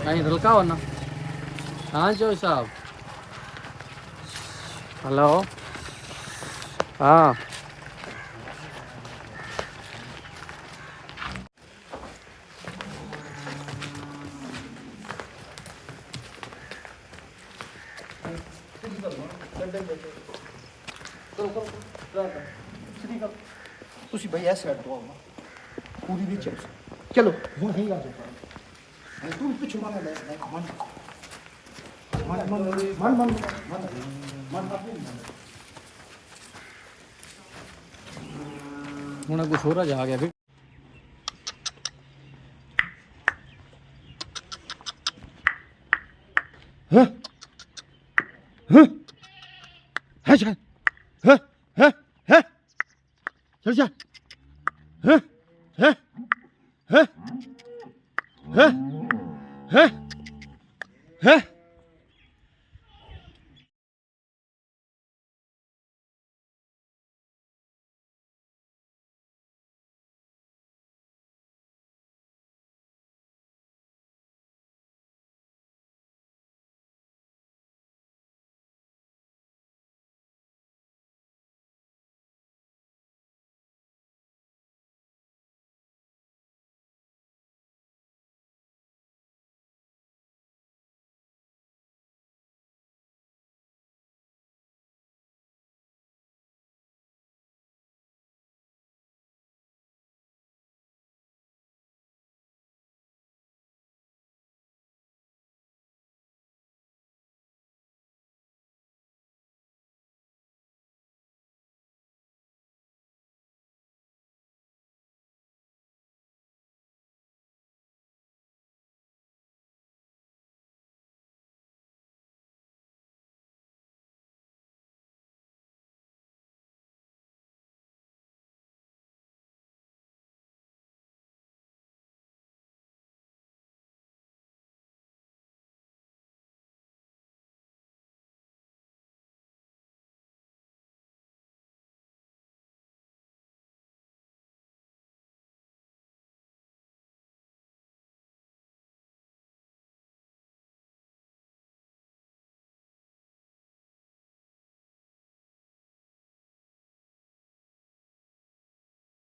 कहीं रलकाओ ना। हाँ जो साहब, हेलो। हाँ ਤੁਸੀਂ ਬਈ ਇਸ ਸਾਈਡ ਤੋਂ ਆਓ ਨਾ, ਪੂਰੀ ਵਿੱਚ ਚਲੋ ਚਲੋ ਹੁਣ ਨਹੀਂ ਆ ਜਾਓ ਤੂੰ ਪਿੱਛੋਂ ਮਾਰ ਲੈ ਮਨ ਮਨ ਮਨ ਮਨ ਮਨ ਮਨ हूँ कुछ हो रहा जा गया फिर। हाँ हाँ है चल हाँ हाँ हाँ चल जा हाँ हाँ हाँ हाँ हाँ हाँ